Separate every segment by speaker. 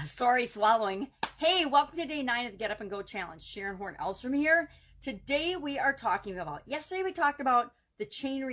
Speaker 1: Sorry, swallowing. Hey, welcome to day 9 of the Get Up and Go Challenge. Sharon Horne-Ellstrom here. Today we are talking about, yesterday we talked about the change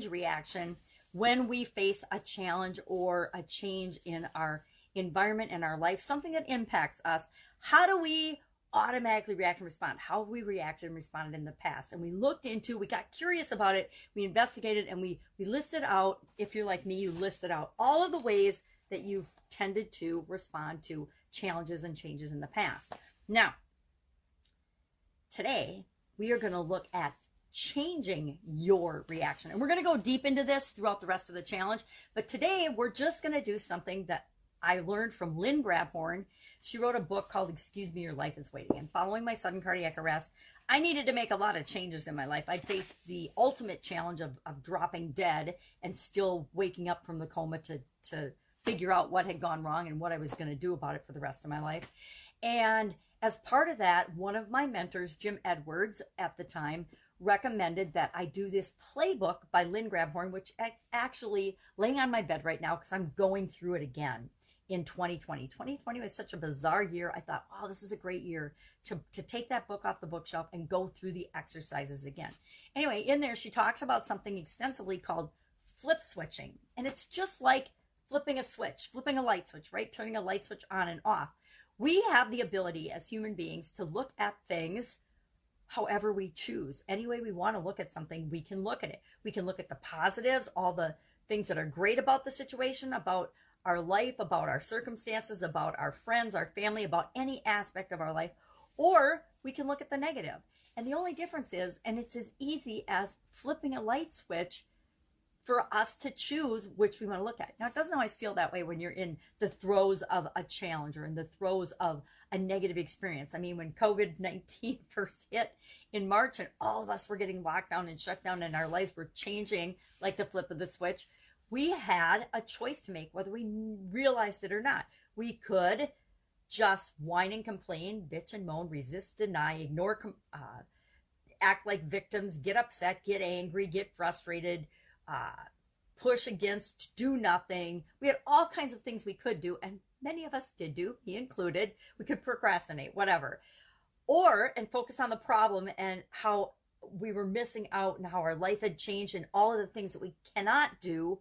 Speaker 1: reaction when we face a challenge or a change in our environment and our life, something that impacts us. How do we automatically react and respond? How have we reacted and responded in the past? And we got curious about it, we investigated, and we listed out, if you're like me, you listed out all of the ways that you've tended to respond to challenges and changes in the past. Now, today we are going to look at changing your reaction. And we're going to go deep into this throughout the rest of the challenge. But today we're just going to do something that I learned from Lynn Grabhorn. She wrote a book called Excuse Me, Your Life is Waiting. And following my sudden cardiac arrest, I needed to make a lot of changes in my life. I faced the ultimate challenge of dropping dead and still waking up from the coma to figure out what had gone wrong and what I was going to do about it for the rest of my life. And as part of that, one of my mentors, Jim Edwards, at the time, recommended that I do this playbook by Lynn Grabhorn, which actually laying on my bed right now because I'm going through it again in 2020. 2020 was such a bizarre year. I thought, wow, this is a great year to take that book off the bookshelf and go through the exercises again. Anyway, in there, she talks about something extensively called flip switching. And it's just like flipping a switch, flipping a light switch, right? Turning a light switch on and off. We have the ability as human beings to look at things however we choose. Any way we want to look at something, we can look at it. We can look at the positives, all the things that are great about the situation, about our life, about our circumstances, about our friends, our family, about any aspect of our life, or we can look at the negative. And the only difference is, and it's as easy as flipping a light switch for us to choose which we want to look at. Now, it doesn't always feel that way when you're in the throes of a challenge or in the throes of a negative experience. I mean, when COVID-19 first hit in March and all of us were getting locked down and shut down and our lives were changing like the flip of the switch, we had a choice to make, whether we realized it or not. We could just whine and complain, bitch and moan, resist, deny, ignore, act like victims, get upset, get angry, get frustrated, push against, do nothing. We had all kinds of things we could do, and many of us did do, me included. We could procrastinate, whatever. And focus on the problem and how we were missing out and how our life had changed and all of the things that we cannot do.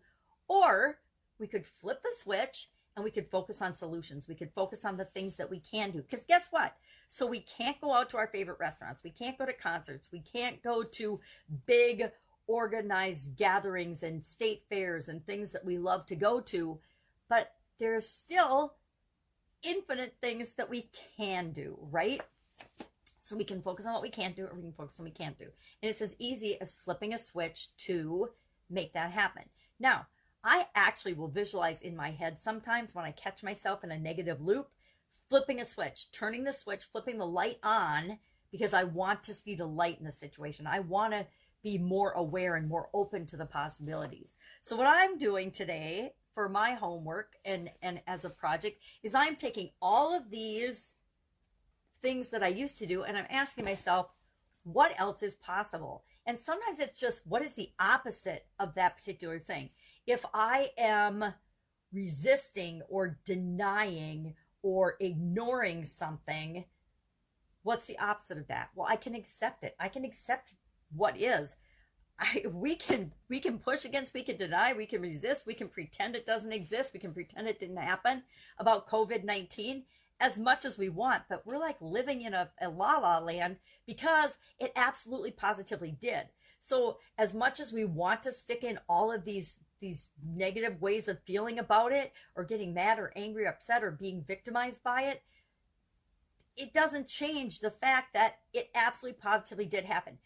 Speaker 1: Or we could flip the switch and we could focus on solutions. We could focus on the things that we can do. Because guess what? So we can't go out to our favorite restaurants. We can't go to concerts. We can't go to big organized gatherings and state fairs and things that we love to go to, but there's still infinite things that we can do, right? So we can focus on what we can't do, or we can focus on what we can't do. And it's as easy as flipping a switch to make that happen. Now, I actually will visualize in my head sometimes when I catch myself in a negative loop, flipping a switch, turning the switch, flipping the light on, because I want to see the light in the situation. I want to be more aware and more open to the possibilities. So what I'm doing today for my homework and as a project is I'm taking all of these things that I used to do and I'm asking myself, what else is possible? And sometimes it's just, what is the opposite of that particular thing? If I am resisting or denying or ignoring something, what's the opposite of that? Well, I can accept it. I can accept what is. We can push against, we can deny, we can resist, we can pretend it doesn't exist, we can pretend it didn't happen about COVID-19 as much as we want, but we're like living in a la-la land because it absolutely positively did. So as much as we want to stick in all of these negative ways of feeling about it, or getting mad or angry or upset or being victimized by it, it doesn't change the fact that it absolutely positively did happen.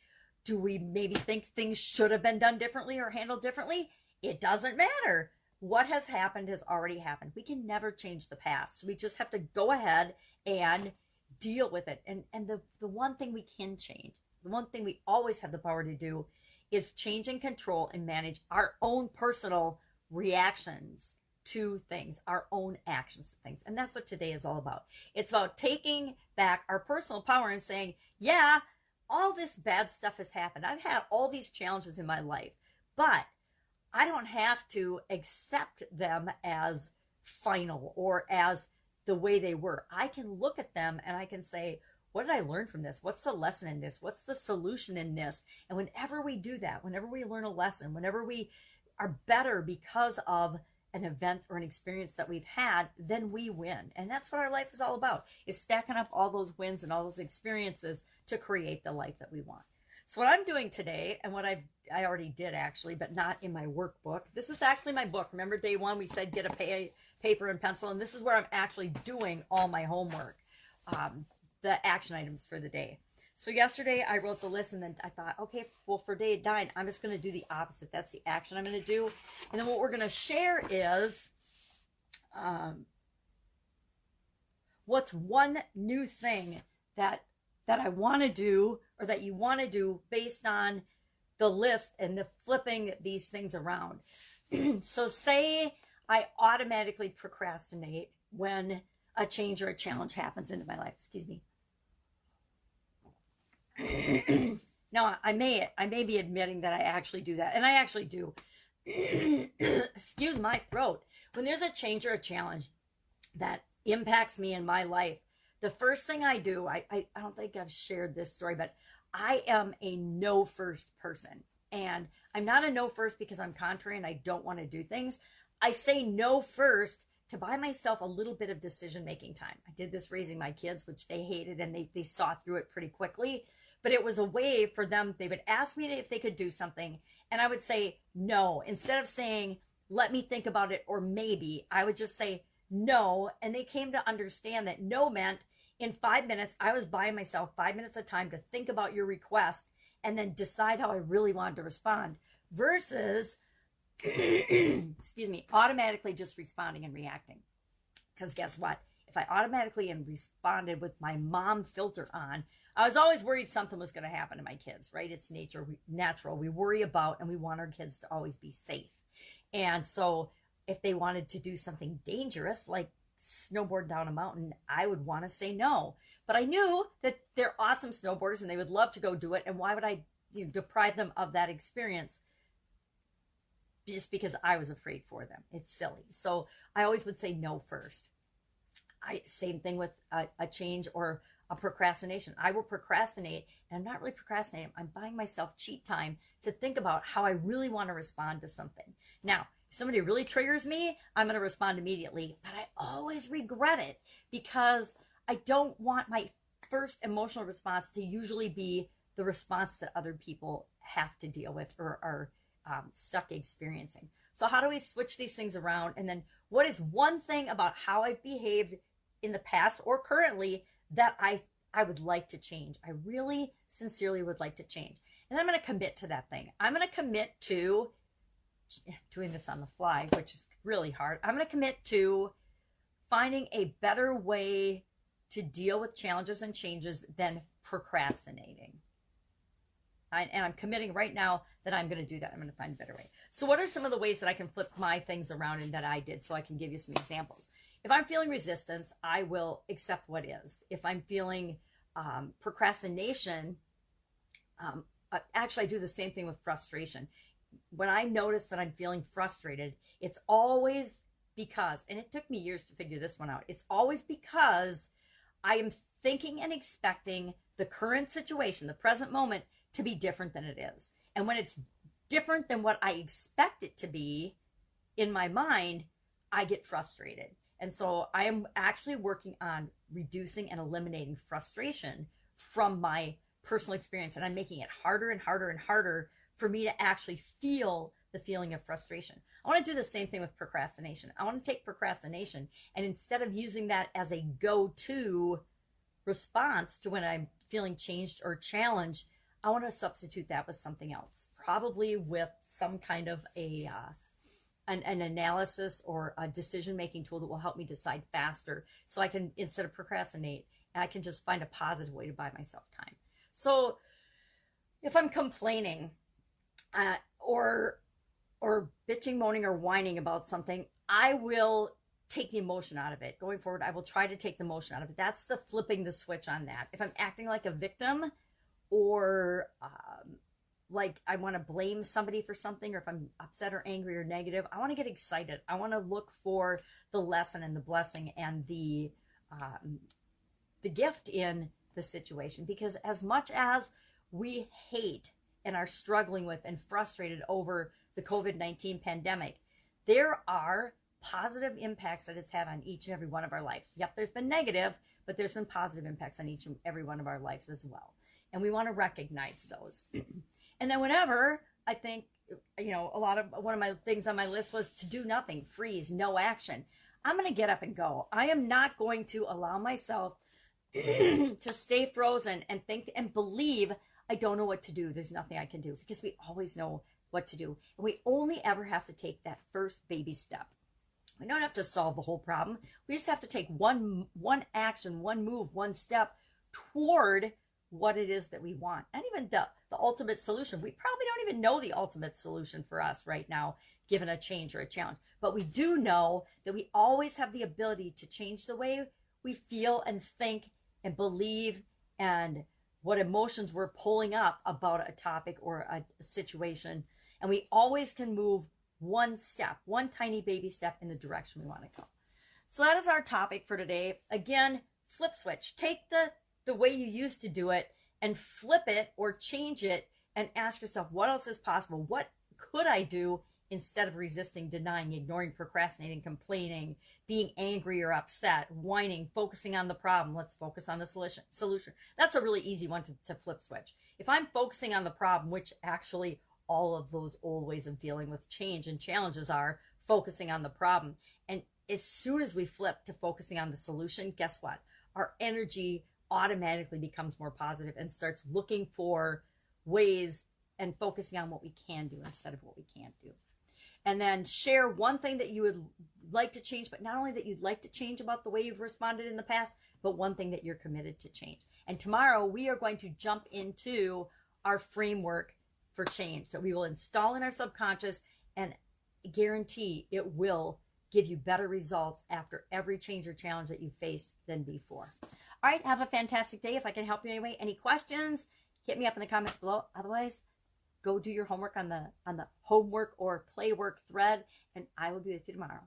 Speaker 1: Do we maybe think things should have been done differently or handled differently? It doesn't matter. What has happened has already happened. We can never change the past. We just have to go ahead and deal with it. And the one thing we can change, the one thing we always have the power to do, is change and control and manage our own personal reactions to things, our own actions to things. And that's what today is all about. It's about taking back our personal power and saying, yeah, all this bad stuff has happened. I've had all these challenges in my life, but I don't have to accept them as final or as the way they were. I can look at them and I can say, what did I learn from this? What's the lesson in this? What's the solution in this? And whenever we do that, whenever we learn a lesson, whenever we are better because of an event or an experience that we've had, then we win. And that's what our life is all about, is stacking up all those wins and all those experiences to create the life that we want. So what I'm doing today, and what I already did actually, but not in my workbook. This is actually my book. Remember day one, we said get a paper and pencil, and this is where I'm actually doing all my homework, the action items for the day. So yesterday I wrote the list, and then I thought, okay, well, for day 9, I'm just going to do the opposite. That's the action I'm going to do. And then what we're going to share is what's one new thing that I want to do, or that you want to do, based on the list and the flipping these things around. So say I automatically procrastinate when a change or a challenge happens into my life. Excuse me. Now, I may be admitting that I actually do that, and I actually do. Excuse my throat. When there's a change or a challenge that impacts me in my life, the first thing I do, I don't think I've shared this story, but I am a no first person. And I'm not a no first because I'm contrary and I don't want to do things. I say no first to buy myself a little bit of decision-making time. I did this raising my kids, which they hated, and they saw through it pretty quickly. But it was a way for them. They would ask me if they could do something, and I would say no. Instead of saying, let me think about it, or maybe, I would just say no. And they came to understand that no meant in 5 minutes, I was buying myself 5 minutes of time to think about your request and then decide how I really wanted to respond, versus, excuse me, automatically just responding and reacting. Because guess what? If I automatically and responded with my mom filter on, I was always worried something was going to happen to my kids, right? It's natural. We worry about, and we want our kids to always be safe. And so if they wanted to do something dangerous, like snowboard down a mountain, I would want to say no. But I knew that they're awesome snowboarders and they would love to go do it. And why would I deprive them of that experience just because I was afraid for them? It's silly. So I always would say no first. Same thing with a change or a procrastination. I will procrastinate, and I'm not really procrastinating. I'm buying myself cheat time to think about how I really want to respond to something. Now, if somebody really triggers me, I'm going to respond immediately, but I always regret it because I don't want my first emotional response to usually be the response that other people have to deal with or are stuck experiencing. So how do we switch these things around? And then what is one thing about how I've behaved in the past or currently that I would like to change? I really sincerely would like to change. And I'm going to commit to that thing. I'm going to commit to doing this on the fly, which is really hard. I'm going to commit to finding a better way to deal with challenges and changes than procrastinating. And I'm committing right now that I'm going to do that. I'm going to find a better way. So what are some of the ways that I can flip my things around and that I did, so I can give you some examples? If I'm feeling resistance, I will accept what is. If I'm feeling procrastination, actually I do the same thing with frustration. When I notice that I'm feeling frustrated, it's always because, and it took me years to figure this one out, it's always because I am thinking and expecting the current situation, the present moment, to be different than it is. And when it's different than what I expect it to be in my mind, I get frustrated. And so I am actually working on reducing and eliminating frustration from my personal experience. And I'm making it harder and harder and harder for me to actually feel the feeling of frustration. I want to do the same thing with procrastination. I want to take procrastination, and instead of using that as a go-to response to when I'm feeling changed or challenged, I want to substitute that with something else, probably with some kind of an analysis or a decision-making tool that will help me decide faster, so I can, instead of procrastinate, I can just find a positive way to buy myself time. So if I'm complaining or bitching, moaning, or whining about something, I will take the emotion out of it. Going forward, I will try to take the emotion out of it. That's the flipping the switch on that. If I'm acting like a victim or like I want to blame somebody for something, or if I'm upset or angry or negative, I want to get excited. I want to look for the lesson and the blessing and the gift in the situation. Because as much as we hate and are struggling with and frustrated over the COVID-19 pandemic, there are positive impacts that it's had on each and every one of our lives. Yep, there's been negative, but there's been positive impacts on each and every one of our lives as well. And we want to recognize those. And then whenever I think, one of my things on my list was to do nothing, freeze, no action. I'm going to get up and go. I am not going to allow myself to stay frozen and think and believe I don't know what to do. There's nothing I can do, because we always know what to do. And we only ever have to take that first baby step. We don't have to solve the whole problem. We just have to take one action, one move, one step toward what it is that we want. And even the ultimate solution. We probably don't even know the ultimate solution for us right now, given a change or a challenge. But we do know that we always have the ability to change the way we feel and think and believe, and what emotions we're pulling up about a topic or a situation. And we always can move one step, one tiny baby step in the direction we want to go. So that is our topic for today. Again, flip switch. Take the way you used to do it and flip it or change it, and ask yourself, what else is possible? What could I do instead of resisting, denying, ignoring, procrastinating, complaining, being angry or upset, whining, focusing on the problem? Let's focus on the solution. That's a really easy one to flip switch. If I'm focusing on the problem, which actually all of those old ways of dealing with change and challenges are focusing on the problem. And as soon as we flip to focusing on the solution, guess what? Our energy automatically becomes more positive and starts looking for ways and focusing on what we can do instead of what we can't do. And then share one thing that you would like to change, but not only that you'd like to change about the way you've responded in the past, but one thing that you're committed to change. And tomorrow we are going to jump into our framework for change that we will install in our subconscious, and guarantee it will give you better results after every change or challenge that you face than before. All right, have a fantastic day. If I can help you anyway, any questions, hit me up in the comments below. Otherwise, go do your homework on the homework or playwork thread, and I will be with you tomorrow.